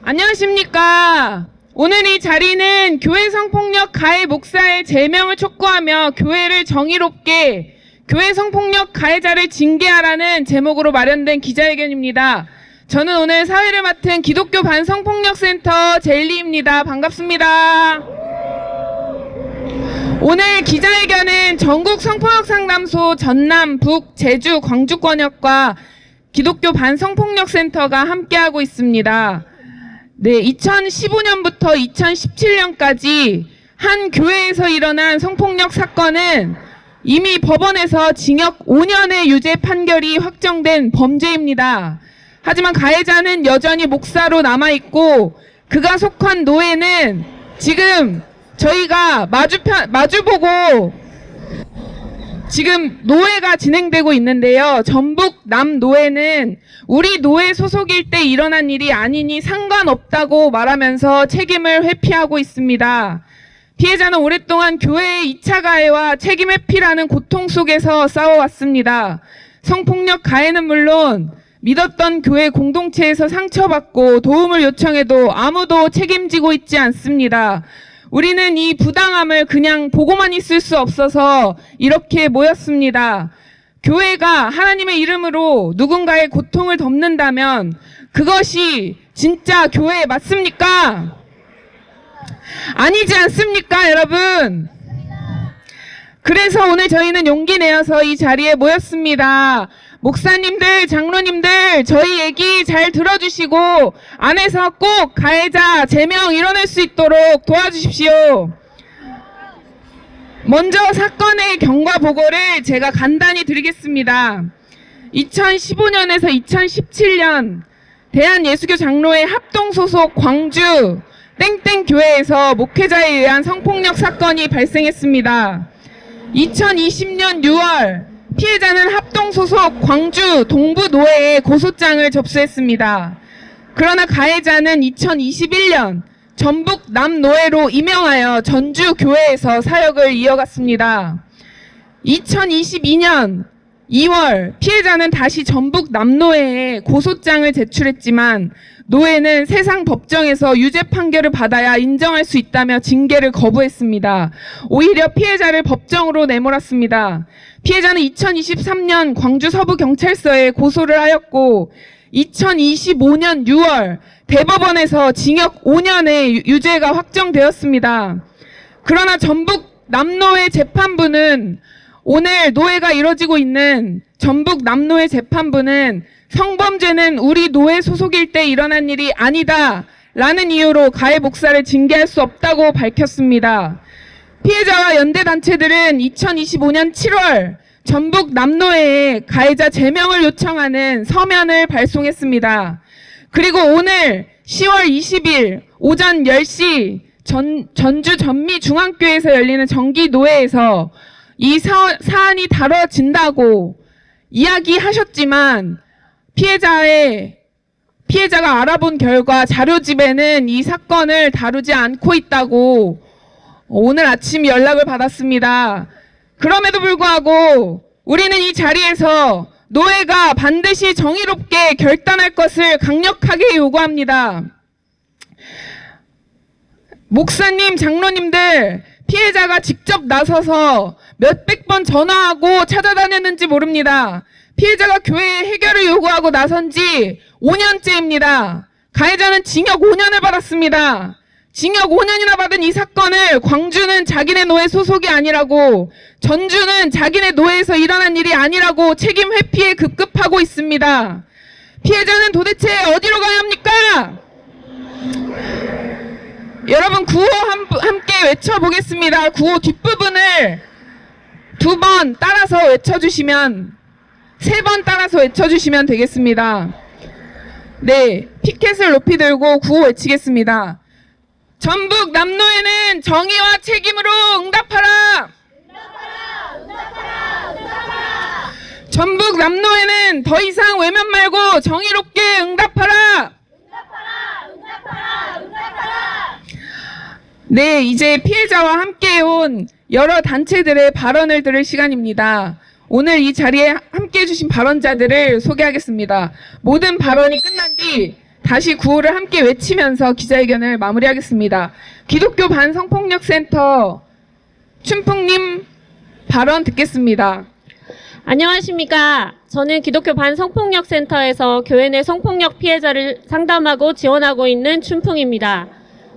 안녕하십니까. 오늘 이 자리는 교회 성폭력 가해 목사의 제명을 촉구하며 교회를 정의롭게 교회 성폭력 가해자를 징계하라는 제목으로 마련된 기자회견입니다. 저는 오늘 사회를 맡은 기독교 반성폭력센터 제일리입니다. 반갑습니다. 오늘 기자회견은 전국 성폭력상담소 전남, 북, 제주, 광주권역과 기독교 반성폭력센터가 함께하고 있습니다. 네, 2015년부터 2017년까지 한 교회에서 일어난 성폭력 사건은 이미 법원에서 징역 5년의 유죄 판결이 확정된 범죄입니다. 하지만 가해자는 여전히 목사로 남아있고 그가 속한 노예는 지금 저희가 마주보고 지금 노예가 진행되고 있는데요. 전북 남노예는 우리 노예 소속일 때 일어난 일이 아니니 상관없다고 말하면서 책임을 회피하고 있습니다. 피해자는 오랫동안 교회의 2차 가해와 책임 회피라는 고통 속에서 싸워왔습니다. 성폭력 가해는 물론 믿었던 교회 공동체에서 상처받고 도움을 요청해도 아무도 책임지고 있지 않습니다. 우리는 이 부당함을 그냥 보고만 있을 수 없어서 이렇게 모였습니다. 교회가 하나님의 이름으로 누군가의 고통을 덮는다면 그것이 진짜 교회 맞습니까? 아니지 않습니까, 여러분? 그래서 오늘 저희는 용기 내어서 이 자리에 모였습니다. 목사님들, 장로님들, 저희 얘기 잘 들어주시고 안에서 꼭 가해자 제명 이뤄낼 수 있도록 도와주십시오. 먼저 사건의 경과 보고를 제가 간단히 드리겠습니다. 2015년에서 2017년 대한예수교 장로회 합동 소속 광주 땡땡교회에서 목회자에 의한 성폭력 사건이 발생했습니다. 2020년 6월 피해자는 합동 소속 광주 동부노회에 고소장을 접수했습니다. 그러나 가해자는 2021년 전북 남노회로 임명하여 전주교회에서 사역을 이어갔습니다. 2022년 2월 피해자는 다시 전북 남노회에 고소장을 제출했지만 노회는 세상 법정에서 유죄 판결을 받아야 인정할 수 있다며 징계를 거부했습니다. 오히려 피해자를 법정으로 내몰았습니다. 피해자는 2023년 광주 서부경찰서에 고소를 하였고 2025년 6월 대법원에서 징역 5년의 유죄가 확정되었습니다. 그러나 전북 남노회 재판부는 오늘 노회가 이뤄지고 있는 전북 남노회 재판부는 성범죄는 우리 노회 소속일 때 일어난 일이 아니다 라는 이유로 가해 목사를 징계할 수 없다고 밝혔습니다. 피해자와 연대단체들은 2025년 7월 전북 남노회에 가해자 제명을 요청하는 서면을 발송했습니다. 그리고 오늘 10월 20일 오전 10시 전주 전미중앙교회에서 열리는 정기노회에서 이 사안이 다뤄진다고 이야기하셨지만 피해자가 알아본 결과 자료집에는 이 사건을 다루지 않고 있다고 오늘 아침 연락을 받았습니다. 그럼에도 불구하고 우리는 이 자리에서 노회가 반드시 정의롭게 결단할 것을 강력하게 요구합니다. 목사님, 장로님들, 피해자가 직접 나서서 몇백 번 전화하고 찾아다녔는지 모릅니다. 피해자가 교회에 해결을 요구하고 나선 지 5년째입니다. 가해자는 징역 5년을 받았습니다. 징역 5년이나 받은 이 사건을 광주는 자기네 노예 소속이 아니라고, 전주는 자기네 노예에서 일어난 일이 아니라고 책임 회피에 급급하고 있습니다. 피해자는 도대체 어디로 가야 합니까? 여러분 구호 함께 외쳐보겠습니다. 구호 뒷부분을 2번 따라서 외쳐주시면 3번 따라서 외쳐주시면 되겠습니다. 네, 피켓을 높이 들고 구호 외치겠습니다. 전북 남노회는 정의와 책임으로 응답하라! 전북 남노회는 더 이상 외면 말고 정의롭게 응답하라! 네, 이제 피해자와 함께 온 여러 단체들의 발언을 들을 시간입니다. 오늘 이 자리에 함께 해주신 발언자들을 소개하겠습니다. 모든 발언이 끝난 뒤 다시 구호를 함께 외치면서 기자회견을 마무리하겠습니다. 기독교 반성폭력센터 춘풍님 발언 듣겠습니다. 안녕하십니까. 저는 기독교 반성폭력센터에서 교회 내 성폭력 피해자를 상담하고 지원하고 있는 춘풍입니다.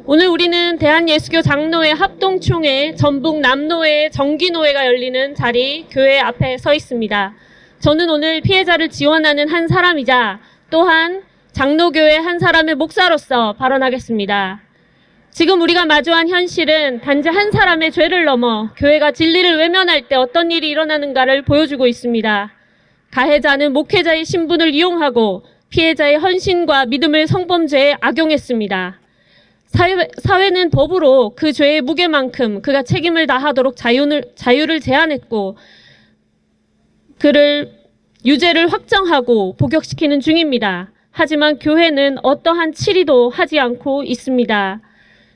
오늘 우리는 대한예수교 장로회 합동총회 전북 남노회 정기노회가 열리는 자리 교회 앞에 서 있습니다. 저는 오늘 피해자를 지원하는 한 사람이자 또한 장로교회 한 사람의 목사로서 발언하겠습니다. 지금 우리가 마주한 현실은 단지 한 사람의 죄를 넘어 교회가 진리를 외면할 때 어떤 일이 일어나는가를 보여주고 있습니다. 가해자는 목회자의 신분을 이용하고 피해자의 헌신과 믿음을 성범죄에 악용했습니다. 사회는 법으로 그 죄의 무게만큼 그가 책임을 다하도록 자유를 제한했고 그를 유죄를 확정하고 복역시키는 중입니다. 하지만 교회는 어떠한 치리도 하지 않고 있습니다.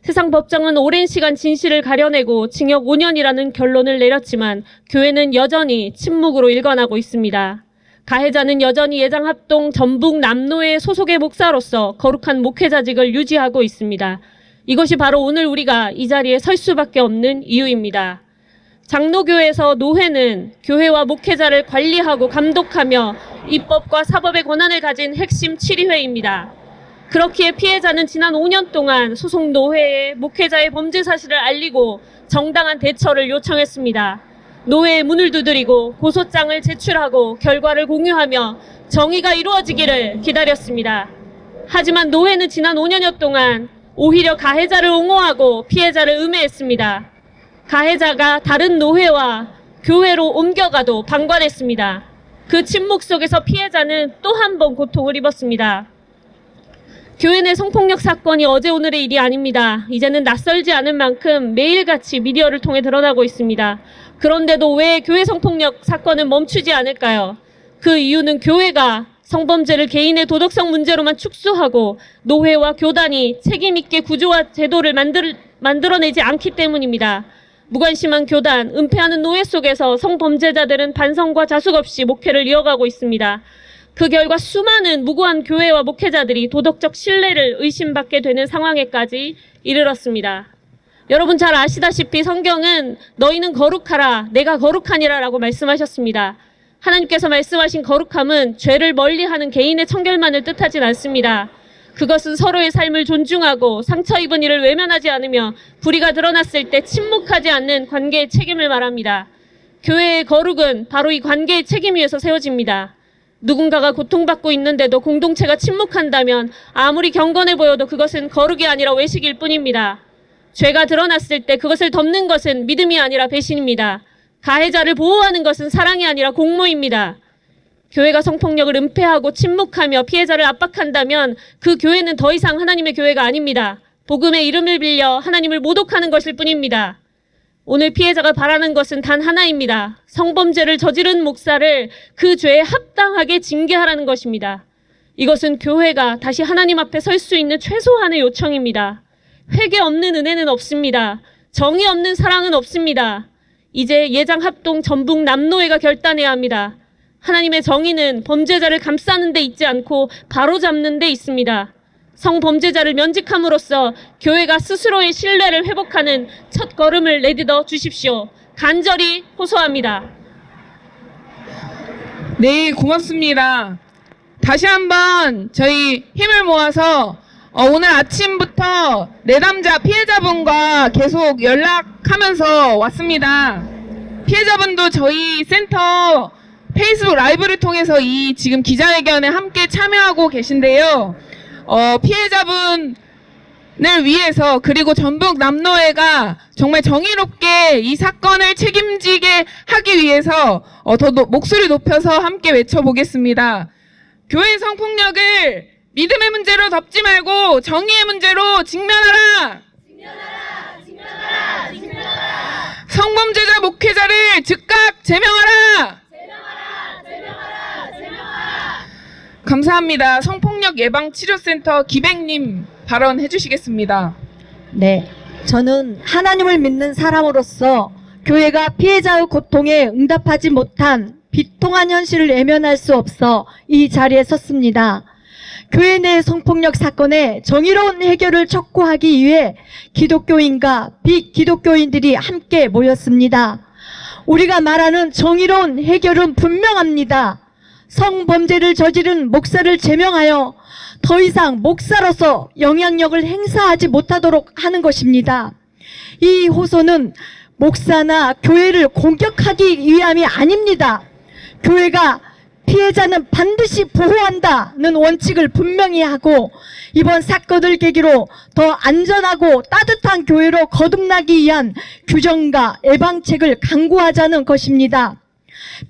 세상 법정은 오랜 시간 진실을 가려내고 징역 5년이라는 결론을 내렸지만 교회는 여전히 침묵으로 일관하고 있습니다. 가해자는 여전히 예장합동 전북 남노회 소속의 목사로서 거룩한 목회자직을 유지하고 있습니다. 이것이 바로 오늘 우리가 이 자리에 설 수밖에 없는 이유입니다. 장로교회에서 노회는 교회와 목회자를 관리하고 감독하며 입법과 사법의 권한을 가진 핵심 7위회입니다. 그렇기에 피해자는 지난 5년 동안 소속 노회에 목회자의 범죄 사실을 알리고 정당한 대처를 요청했습니다. 노회에 문을 두드리고 고소장을 제출하고 결과를 공유하며 정의가 이루어지기를 기다렸습니다. 하지만 노회는 지난 5년여 동안 오히려 가해자를 옹호하고 피해자를 음해했습니다. 가해자가 다른 노회와 교회로 옮겨가도 방관했습니다. 그 침묵 속에서 피해자는 또 한 번 고통을 입었습니다. 교회 내 성폭력 사건이 어제 오늘의 일이 아닙니다. 이제는 낯설지 않은 만큼 매일같이 미디어를 통해 드러나고 있습니다. 그런데도 왜 교회 성폭력 사건은 멈추지 않을까요? 그 이유는 교회가 성범죄를 개인의 도덕성 문제로만 축소하고 노회와 교단이 책임있게 구조와 제도를 만들어내지 않기 때문입니다. 무관심한 교단, 은폐하는 노예 속에서 성범죄자들은 반성과 자숙 없이 목회를 이어가고 있습니다. 그 결과 수많은 무고한 교회와 목회자들이 도덕적 신뢰를 의심받게 되는 상황에까지 이르렀습니다. 여러분 잘 아시다시피 성경은 너희는 거룩하라 내가 거룩하니라 라고 말씀하셨습니다. 하나님께서 말씀하신 거룩함은 죄를 멀리하는 개인의 청결만을 뜻하진 않습니다. 그것은 서로의 삶을 존중하고 상처 입은 이를 외면하지 않으며 불의가 드러났을 때 침묵하지 않는 관계의 책임을 말합니다. 교회의 거룩은 바로 이 관계의 책임 위에서 세워집니다. 누군가가 고통받고 있는데도 공동체가 침묵한다면 아무리 경건해 보여도 그것은 거룩이 아니라 외식일 뿐입니다. 죄가 드러났을 때 그것을 덮는 것은 믿음이 아니라 배신입니다. 가해자를 보호하는 것은 사랑이 아니라 공모입니다. 교회가 성폭력을 은폐하고 침묵하며 피해자를 압박한다면 그 교회는 더 이상 하나님의 교회가 아닙니다. 복음의 이름을 빌려 하나님을 모독하는 것일 뿐입니다. 오늘 피해자가 바라는 것은 단 하나입니다. 성범죄를 저지른 목사를 그 죄에 합당하게 징계하라는 것입니다. 이것은 교회가 다시 하나님 앞에 설 수 있는 최소한의 요청입니다. 회개 없는 은혜는 없습니다. 정의 없는 사랑은 없습니다. 이제 예장합동 전북 남노회가 결단해야 합니다. 하나님의 정의는 범죄자를 감싸는 데 있지 않고 바로잡는 데 있습니다. 성범죄자를 면직함으로써 교회가 스스로의 신뢰를 회복하는 첫 걸음을 내딛어 주십시오. 간절히 호소합니다. 네, 고맙습니다. 다시 한번 저희 힘을 모아서 오늘 아침부터 내담자 피해자분과 계속 연락하면서 왔습니다. 피해자분도 저희 센터 페이스북 라이브를 통해서 이 지금 기자회견에 함께 참여하고 계신데요. 피해자분을 위해서 그리고 전북 남노회가 정말 정의롭게 이 사건을 책임지게 하기 위해서 더 목소리 높여서 함께 외쳐보겠습니다. 교회 성폭력을 믿음의 문제로 덮지 말고 정의의 문제로 직면하라! 직면하라! 성범죄자 목회자를 즉각 제명하라! 감사합니다. 성폭력 예방치료센터 기백님 발언해 주시겠습니다. 네, 저는 하나님을 믿는 사람으로서 교회가 피해자의 고통에 응답하지 못한 비통한 현실을 외면할 수 없어 이 자리에 섰습니다. 교회 내 성폭력 사건의 정의로운 해결을 촉구하기 위해 기독교인과 비기독교인들이 함께 모였습니다. 우리가 말하는 정의로운 해결은 분명합니다. 성범죄를 저지른 목사를 제명하여 더 이상 목사로서 영향력을 행사하지 못하도록 하는 것입니다. 이 호소는 목사나 교회를 공격하기 위함이 아닙니다. 교회가 피해자는 반드시 보호한다는 원칙을 분명히 하고 이번 사건을 계기로 더 안전하고 따뜻한 교회로 거듭나기 위한 규정과 예방책을 강구하자는 것입니다.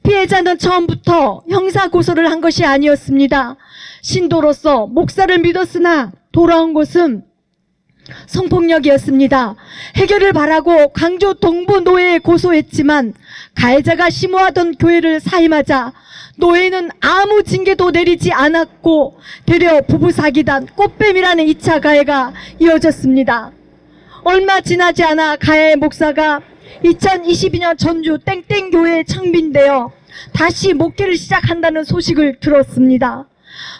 피해자는 처음부터 형사고소를 한 것이 아니었습니다. 신도로서 목사를 믿었으나 돌아온 것은 성폭력이었습니다. 해결을 바라고 광주 동부노회에 고소했지만 가해자가 심호하던 교회를 사임하자 노회는 아무 징계도 내리지 않았고 되려 부부사기단 꽃뱀이라는 2차 가해가 이어졌습니다. 얼마 지나지 않아 가해 목사가 2022년 전주 땡땡교회에 청빙되어 다시 목회를 시작한다는 소식을 들었습니다.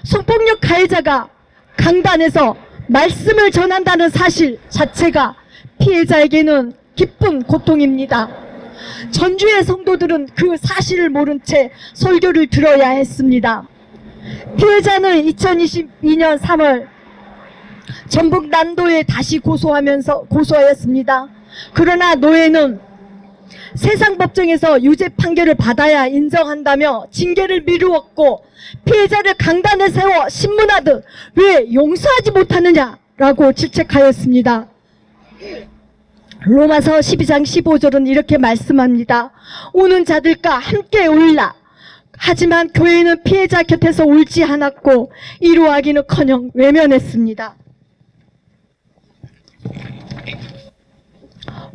성폭력 가해자가 강단에서 말씀을 전한다는 사실 자체가 피해자에게는 기쁜 고통입니다. 전주의 성도들은 그 사실을 모른 채 설교를 들어야 했습니다. 피해자는 2022년 3월 전북 난도에 다시 고소하였습니다. 그러나 노회는 세상법정에서 유죄 판결을 받아야 인정한다며 징계를 미루었고 피해자를 강단에 세워 신문하듯 왜 용서하지 못하느냐라고 질책하였습니다. 로마서 12장 15절은 이렇게 말씀합니다. 우는 자들과 함께 울라. 하지만 교회는 피해자 곁에서 울지 않았고 이루하기는커녕 외면했습니다.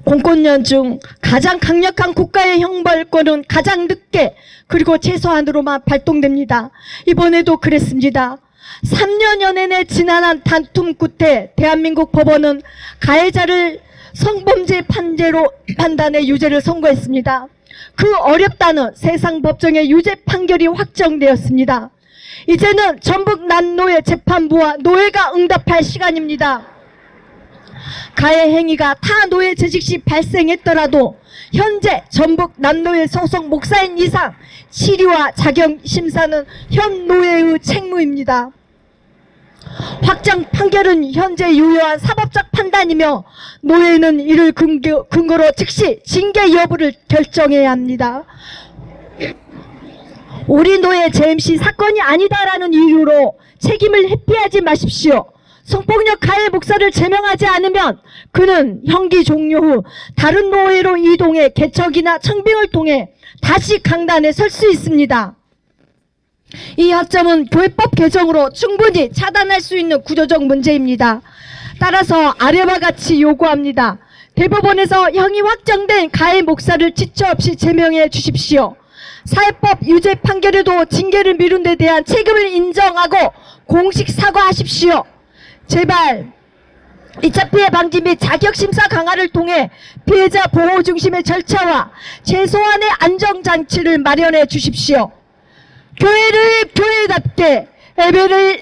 공권력 중 가장 강력한 국가의 형벌권은 가장 늦게 그리고 최소한으로만 발동됩니다. 이번에도 그랬습니다. 3년여 내내 지난한 다툼 끝에 대한민국 법원은 가해자를 성범죄 판단의 유죄를 선고했습니다. 그 어렵다는 세상 법정의 유죄 판결이 확정되었습니다. 이제는 전북 난노회 재판부와 노회가 응답할 시간입니다. 가해 행위가 타 노회 재직 시 발생했더라도 현재 전북 난노회 소속 목사인 이상 치리와 자격 심사는 현 노회의 책무입니다. 확정 판결은 현재 유효한 사법적 판단이며 노회는 이를 근거로 즉시 징계 여부를 결정해야 합니다. 우리 노회 JMC 사건이 아니다라는 이유로 책임을 회피하지 마십시오. 성폭력 가해 목사를 제명하지 않으면 그는 형기 종료 후 다른 노회로 이동해 개척이나 청빙을 통해 다시 강단에 설 수 있습니다. 이 학점은 교회법 개정으로 충분히 차단할 수 있는 구조적 문제입니다. 따라서 아래와 같이 요구합니다. 대법원에서 형이 확정된 가해 목사를 지체 없이 제명해 주십시오. 사회법 유죄 판결에도 징계를 미룬 데 대한 책임을 인정하고 공식 사과하십시오. 제발 2차 피해 방지 및 자격심사 강화를 통해 피해자 보호 중심의 절차와 최소한의 안정장치를 마련해 주십시오. 교회를 교회답게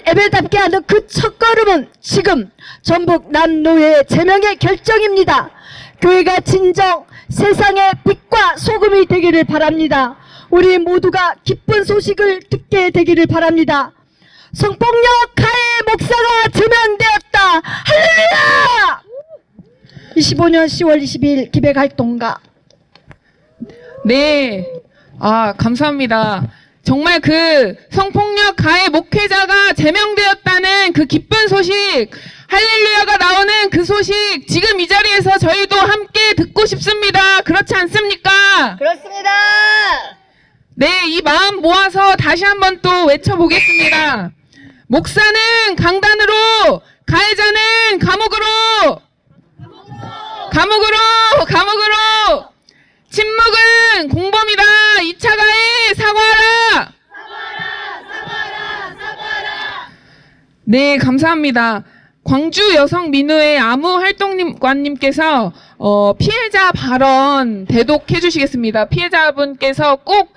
예배답게 하는 그 첫걸음은 지금 전북 남노회의 제명의 결정입니다. 교회가 진정 세상의 빛과 소금이 되기를 바랍니다. 우리 모두가 기쁜 소식을 듣게 되기를 바랍니다. 성폭력 가해 목사가 제명되었다. 할렐루야! 25년 10월 22일 기백활동가. 네, 감사합니다. 정말 그 성폭력 가해 목회자가 제명되었다는 그 기쁜 소식, 할렐루야가 나오는 그 소식, 지금 이 자리에서 저희도 함께 듣고 싶습니다. 그렇지 않습니까? 그렇습니다. 네, 이 마음 모아서 다시 한번 또 외쳐보겠습니다. 목사는 강단으로, 가해자는 감옥으로, 감옥으로, 침묵은 공범이다. 2차 가해 사과하라. 네, 감사합니다. 광주 여성민우회 아무활동관님께서 피해자 발언 대독해 주시겠습니다. 피해자분께서 꼭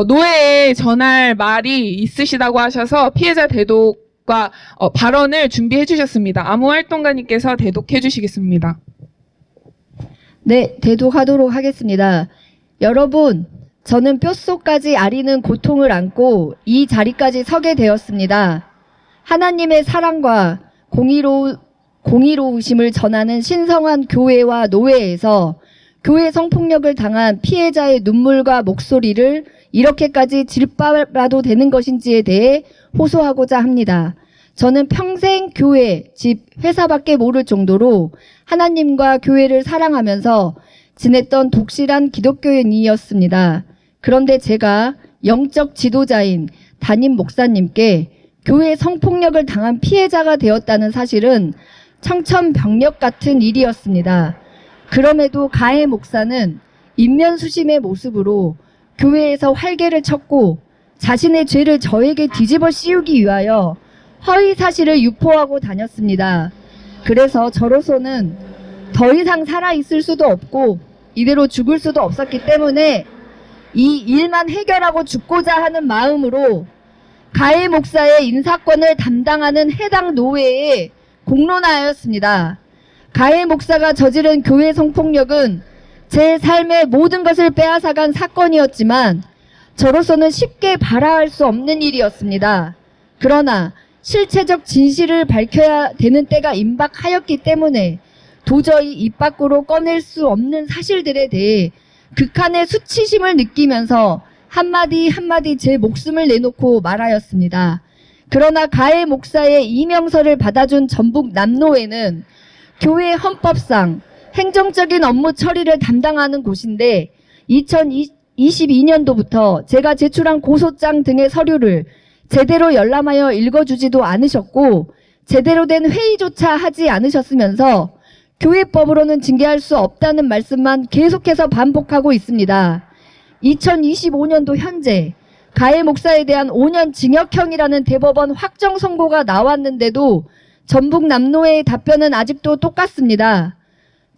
노회에 전할 말이 있으시다고 하셔서 피해자 대독 대독과 발언을 준비해 주셨습니다. 아무활동가님께서 대독해 주시겠습니다. 네, 대독하도록 하겠습니다. 여러분, 저는 뼛속까지 아리는 고통을 안고 이 자리까지 서게 되었습니다. 하나님의 사랑과 공의로우심을 전하는 신성한 교회와 노회에서 교회 성폭력을 당한 피해자의 눈물과 목소리를 이렇게까지 질바라도 되는 것인지에 대해 호소하고자 합니다. 저는 평생 교회, 집, 회사밖에 모를 정도로 하나님과 교회를 사랑하면서 지냈던 독실한 기독교인이었습니다. 그런데 제가 영적 지도자인 담임 목사님께 교회 성폭력을 당한 피해자가 되었다는 사실은 청천벽력 같은 일이었습니다. 그럼에도 가해 목사는 인면수심의 모습으로 교회에서 활개를 쳤고 자신의 죄를 저에게 뒤집어 씌우기 위하여 허위 사실을 유포하고 다녔습니다. 그래서 저로서는 더 이상 살아있을 수도 없고 이대로 죽을 수도 없었기 때문에 이 일만 해결하고 죽고자 하는 마음으로 가해 목사의 인사권을 담당하는 해당 노회에 공론하였습니다. 가해 목사가 저지른 교회 성폭력은 제 삶의 모든 것을 빼앗아간 사건이었지만 저로서는 쉽게 바라할 수 없는 일이었습니다. 그러나 실체적 진실을 밝혀야 되는 때가 임박하였기 때문에 도저히 입 밖으로 꺼낼 수 없는 사실들에 대해 극한의 수치심을 느끼면서 한마디 한마디 제 목숨을 내놓고 말하였습니다. 그러나 가해 목사의 이명서를 받아준 전북 남노회는 교회 헌법상 행정적인 업무 처리를 담당하는 곳인데 2022년도부터 제가 제출한 고소장 등의 서류를 제대로 열람하여 읽어주지도 않으셨고 제대로 된 회의조차 하지 않으셨으면서 교회법으로는 징계할 수 없다는 말씀만 계속해서 반복하고 있습니다. 2025년도 현재 가해 목사에 대한 5년 징역형이라는 대법원 확정 선고가 나왔는데도 전북 남노회의 답변은 아직도 똑같습니다.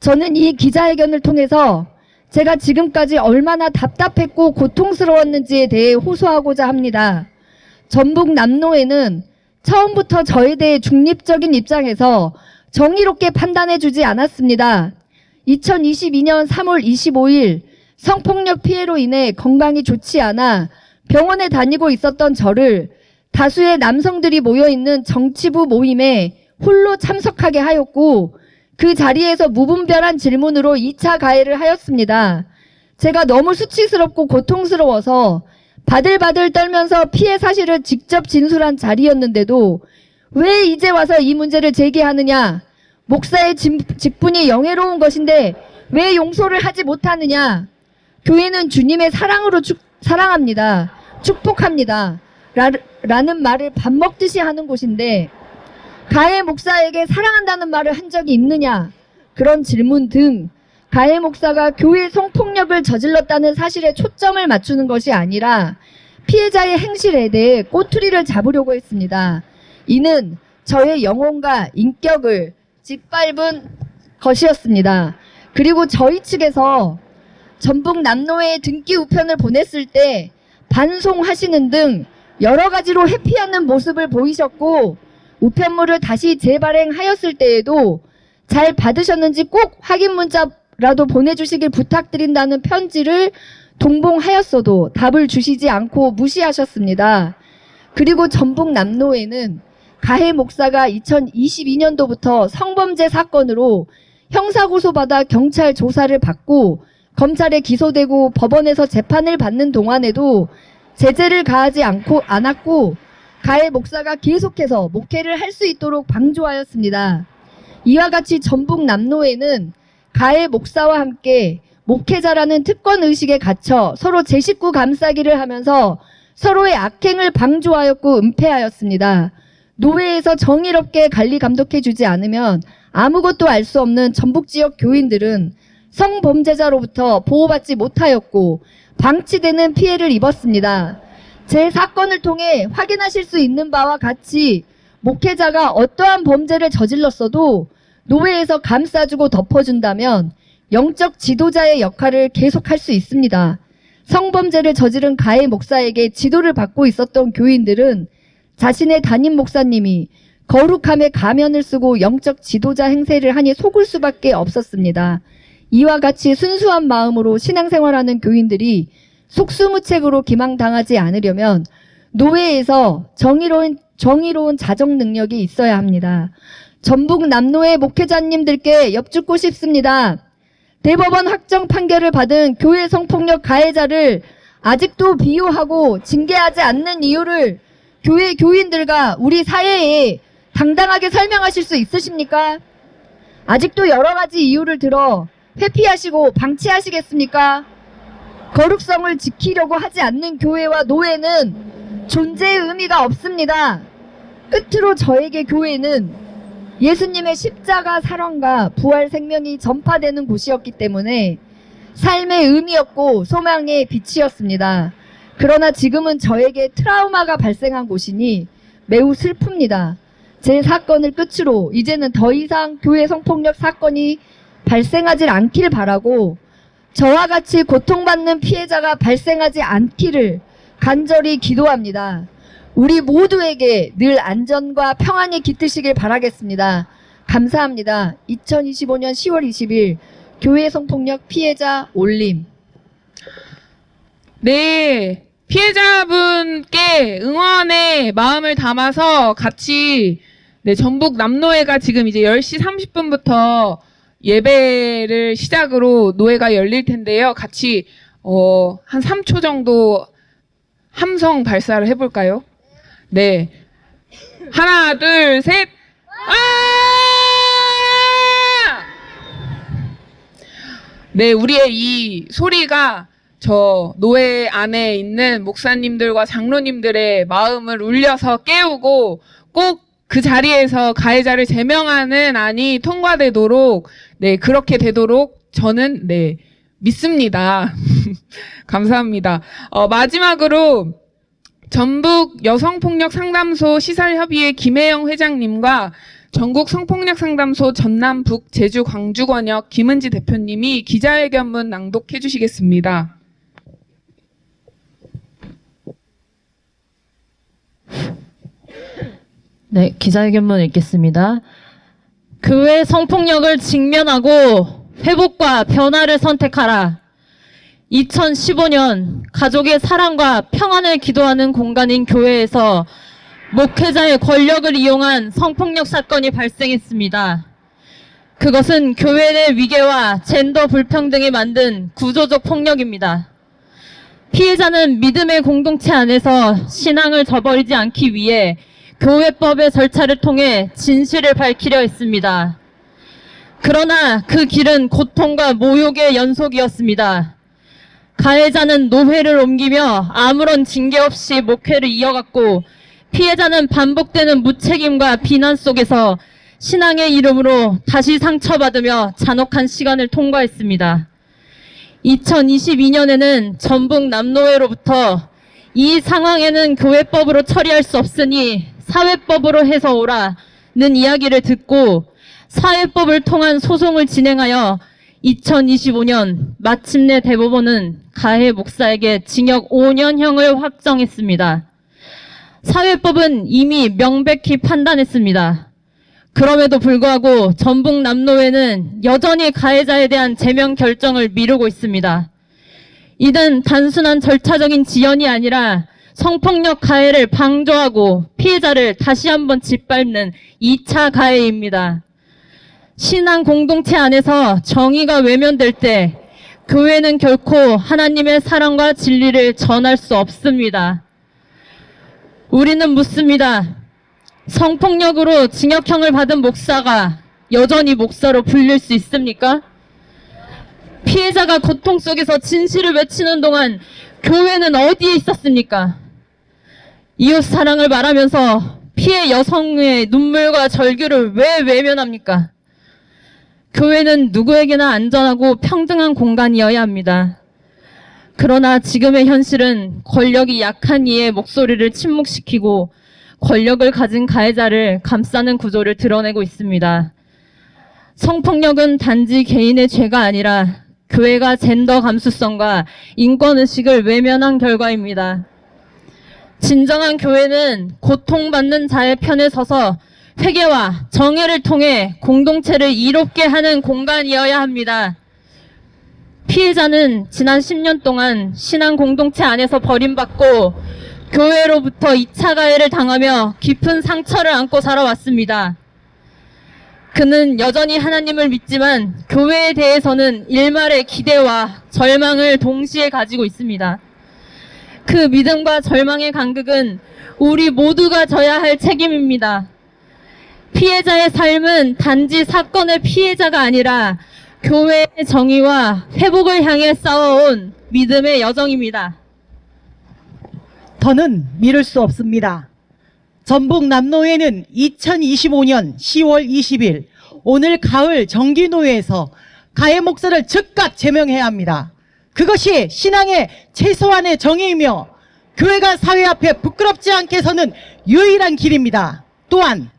저는 이 기자회견을 통해서 제가 지금까지 얼마나 답답했고 고통스러웠는지에 대해 호소하고자 합니다. 전북 남노회는 처음부터 저에 대해 중립적인 입장에서 정의롭게 판단해주지 않았습니다. 2022년 3월 25일 성폭력 피해로 인해 건강이 좋지 않아 병원에 다니고 있었던 저를 다수의 남성들이 모여있는 정치부 모임에 홀로 참석하게 하였고 그 자리에서 무분별한 질문으로 2차 가해를 하였습니다. 제가 너무 수치스럽고 고통스러워서 바들바들 떨면서 피해 사실을 직접 진술한 자리였는데도 왜 이제 와서 이 문제를 제기하느냐? 목사의 직분이 영예로운 것인데 왜 용서를 하지 못하느냐? 교회는 주님의 사랑으로 사랑합니다. 축복합니다. 라는 말을 밥 먹듯이 하는 곳인데 가해 목사에게 사랑한다는 말을 한 적이 있느냐? 그런 질문 등 가해 목사가 교회 성폭력을 저질렀다는 사실에 초점을 맞추는 것이 아니라 피해자의 행실에 대해 꼬투리를 잡으려고 했습니다. 이는 저의 영혼과 인격을 짓밟은 것이었습니다. 그리고 저희 측에서 전북 남노회에 등기 우편을 보냈을 때 반송하시는 등 여러 가지로 회피하는 모습을 보이셨고 우편물을 다시 재발행하였을 때에도 잘 받으셨는지 꼭 확인 문자라도 보내주시길 부탁드린다는 편지를 동봉하였어도 답을 주시지 않고 무시하셨습니다. 그리고 전북 남노회는 가해 목사가 2022년도부터 성범죄 사건으로 형사고소받아 경찰 조사를 받고 검찰에 기소되고 법원에서 재판을 받는 동안에도 제재를 가하지 않았고 가해 목사가 계속해서 목회를 할 수 있도록 방조하였습니다. 이와 같이 전북 남노회는 가해 목사와 함께 목회자라는 특권의식에 갇혀 서로 제 식구 감싸기를 하면서 서로의 악행을 방조하였고 은폐하였습니다. 노회에서 정의롭게 관리 감독해주지 않으면 아무것도 알 수 없는 전북 지역 교인들은 성범죄자로부터 보호받지 못하였고 방치되는 피해를 입었습니다. 제 사건을 통해 확인하실 수 있는 바와 같이 목회자가 어떠한 범죄를 저질렀어도 노회에서 감싸주고 덮어준다면 영적 지도자의 역할을 계속할 수 있습니다. 성범죄를 저지른 가해 목사에게 지도를 받고 있었던 교인들은 자신의 담임 목사님이 거룩함의 가면을 쓰고 영적 지도자 행세를 하니 속을 수밖에 없었습니다. 이와 같이 순수한 마음으로 신앙생활하는 교인들이 속수무책으로 기망당하지 않으려면 노회에서 정의로운 자정 능력이 있어야 합니다. 전북 남노회 목회자님들께 여쭙고 싶습니다. 대법원 확정 판결을 받은 교회 성폭력 가해자를 아직도 비호하고 징계하지 않는 이유를 교회 교인들과 우리 사회에 당당하게 설명하실 수 있으십니까? 아직도 여러 가지 이유를 들어 회피하시고 방치하시겠습니까? 거룩성을 지키려고 하지 않는 교회와 노회는 존재의 의미가 없습니다. 끝으로 저에게 교회는 예수님의 십자가 사랑과 부활 생명이 전파되는 곳이었기 때문에 삶의 의미였고 소망의 빛이었습니다. 그러나 지금은 저에게 트라우마가 발생한 곳이니 매우 슬픕니다. 제 사건을 끝으로 이제는 더 이상 교회 성폭력 사건이 발생하지 않길 바라고 저와 같이 고통받는 피해자가 발생하지 않기를 간절히 기도합니다. 우리 모두에게 늘 안전과 평안이 깃드시길 바라겠습니다. 감사합니다. 2025년 10월 20일 교회 성폭력 피해자 올림. 네, 피해자분께 응원의 마음을 담아서 같이 전북 남노회가 지금 이제 10시 30분부터 예배를 시작으로 노회가 열릴 텐데요. 같이 한 3초 정도 함성 발사를 해볼까요? 네, 하나, 둘, 셋. 네, 우리의 이 소리가 저 노회 안에 있는 목사님들과 장로님들의 마음을 울려서 깨우고 꼭 그 자리에서 가해자를 제명하는 안이 통과되도록, 그렇게 되도록 저는, 믿습니다. 감사합니다. 마지막으로 전북 여성폭력상담소 시설협의회 김혜영 회장님과 전국 성폭력상담소 전남 북 제주 광주 권역 김은지 대표님이 기자회견문 낭독해 주시겠습니다. 네, 기자회견문 읽겠습니다. 교회 성폭력을 직면하고 회복과 변화를 선택하라. 2015년 가족의 사랑과 평안을 기도하는 공간인 교회에서 목회자의 권력을 이용한 성폭력 사건이 발생했습니다. 그것은 교회 내 위계와 젠더 불평등이 만든 구조적 폭력입니다. 피해자는 믿음의 공동체 안에서 신앙을 저버리지 않기 위해 교회법의 절차를 통해 진실을 밝히려 했습니다. 그러나 그 길은 고통과 모욕의 연속이었습니다. 가해자는 노회를 옮기며 아무런 징계 없이 목회를 이어갔고 피해자는 반복되는 무책임과 비난 속에서 신앙의 이름으로 다시 상처받으며 잔혹한 시간을 통과했습니다. 2022년에는 전북 남노회로부터 이 상황에는 교회법으로 처리할 수 없으니 사회법으로 해서 오라는 이야기를 듣고 사회법을 통한 소송을 진행하여 2025년 마침내 대법원은 가해 목사에게 징역 5년형을 확정했습니다. 사회법은 이미 명백히 판단했습니다. 그럼에도 불구하고 전북 남노회는 여전히 가해자에 대한 제명 결정을 미루고 있습니다. 이는 단순한 절차적인 지연이 아니라 성폭력 가해를 방조하고 피해자를 다시 한번 짓밟는 2차 가해입니다. 신앙 공동체 안에서 정의가 외면될 때 교회는 결코 하나님의 사랑과 진리를 전할 수 없습니다. 우리는 묻습니다. 성폭력으로 징역형을 받은 목사가 여전히 목사로 불릴 수 있습니까? 피해자가 고통 속에서 진실을 외치는 동안 교회는 어디에 있었습니까? 이웃 사랑을 말하면서 피해 여성의 눈물과 절규를 왜 외면합니까? 교회는 누구에게나 안전하고 평등한 공간이어야 합니다. 그러나 지금의 현실은 권력이 약한 이의 목소리를 침묵시키고 권력을 가진 가해자를 감싸는 구조를 드러내고 있습니다. 성폭력은 단지 개인의 죄가 아니라 교회가 젠더 감수성과 인권의식을 외면한 결과입니다. 진정한 교회는 고통받는 자의 편에 서서 회개와 정의를 통해 공동체를 이롭게 하는 공간이어야 합니다. 피해자는 지난 10년 동안 신앙 공동체 안에서 버림받고 교회로부터 2차 가해를 당하며 깊은 상처를 안고 살아왔습니다. 그는 여전히 하나님을 믿지만 교회에 대해서는 일말의 기대와 절망을 동시에 가지고 있습니다. 그 믿음과 절망의 간극은 우리 모두가 져야 할 책임입니다. 피해자의 삶은 단지 사건의 피해자가 아니라 교회의 정의와 회복을 향해 싸워온 믿음의 여정입니다. 더는 미룰 수 없습니다. 전북 남노회는 2025년 10월 20일 오늘 가을 정기노회에서 가해 목사를 즉각 제명해야 합니다. 그것이 신앙의 최소한의 정의이며 교회가 사회 앞에 부끄럽지 않게 서는 유일한 길입니다. 또한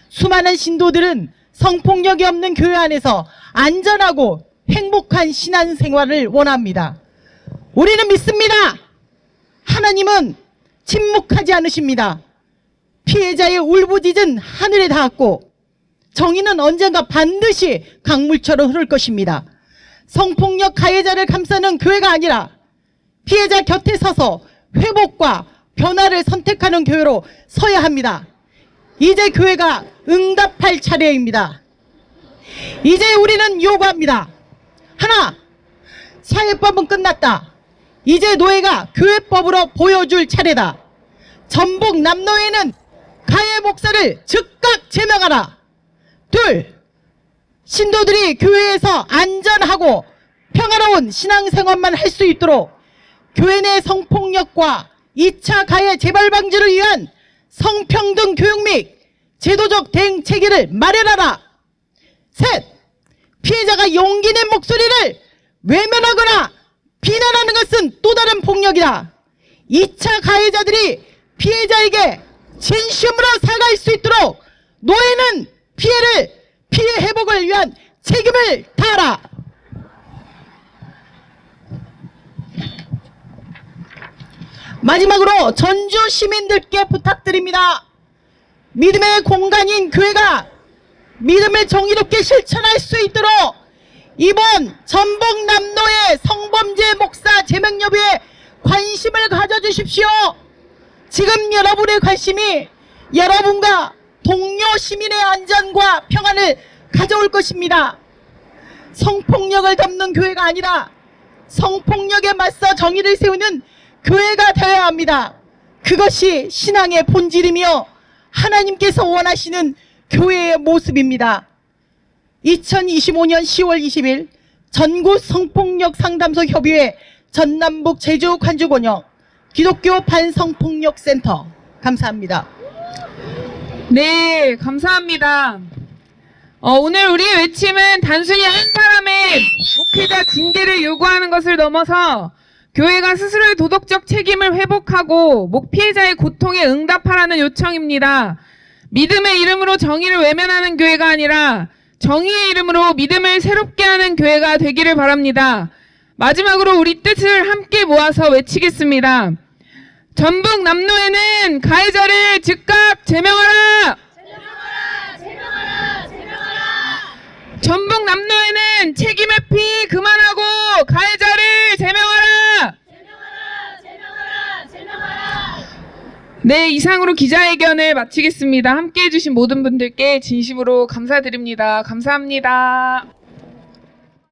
수많은 신도들은 성폭력이 없는 교회 안에서 안전하고 행복한 신앙생활을 원합니다. 우리는 믿습니다. 하나님은 침묵하지 않으십니다. 피해자의 울부짖은 하늘에 닿았고 정의는 언젠가 반드시 강물처럼 흐를 것입니다. 성폭력 가해자를 감싸는 교회가 아니라 피해자 곁에 서서 회복과 변화를 선택하는 교회로 서야 합니다. 이제 교회가 응답할 차례입니다. 이제 우리는 요구합니다. 하나, 사회법은 끝났다. 이제 노예가 교회법으로 보여줄 차례다. 전북 남노회는 가해 목사를 즉각 제명하라. 둘, 신도들이 교회에서 안전하고 평화로운 신앙생활만 할 수 있도록 교회 내 성폭력과 2차 가해 재발 방지를 위한 성평등 교육 및 제도적 대응 체계를 마련하라. 셋, 피해자가 용기 낸 목소리를 외면하거나 비난하는 것은 또 다른 폭력이다. 2차 가해자들이 피해자에게 진심으로 사과할 수 있도록 노예는 피해 회복을 위한 책임을 다하라. 마지막으로 전주 시민들께 부탁드립니다. 믿음의 공간인 교회가 믿음을 정의롭게 실천할 수 있도록 이번 전북 남노회 성범죄 목사 제명 여부에 관심을 가져주십시오. 지금 여러분의 관심이 여러분과 동료 시민의 안전과 평안을 가져올 것입니다. 성폭력을 덮는 교회가 아니라 성폭력에 맞서 정의를 세우는 교회가 되어야 합니다. 그것이 신앙의 본질이며 하나님께서 원하시는 교회의 모습입니다. 2025년 10월 20일 전국 성폭력 상담소 협의회 전남북 제주 관주본역 기독교 반성폭력센터 감사합니다. 네, 감사합니다. 오늘 우리의 외침은 단순히 한 사람의 목회자 징계를 요구하는 것을 넘어서 교회가 스스로의 도덕적 책임을 회복하고 목피해자의 고통에 응답하라는 요청입니다. 믿음의 이름으로 정의를 외면하는 교회가 아니라 정의의 이름으로 믿음을 새롭게 하는 교회가 되기를 바랍니다. 마지막으로 우리 뜻을 함께 모아서 외치겠습니다. 전북 남노회는 가해자를 즉각 제명하라! 전북 남노회는 책임 회피 그만하고 가해자를 제명하라! 네, 이상으로 기자회견을 마치겠습니다. 함께해 주신 모든 분들께 진심으로 감사드립니다. 감사합니다.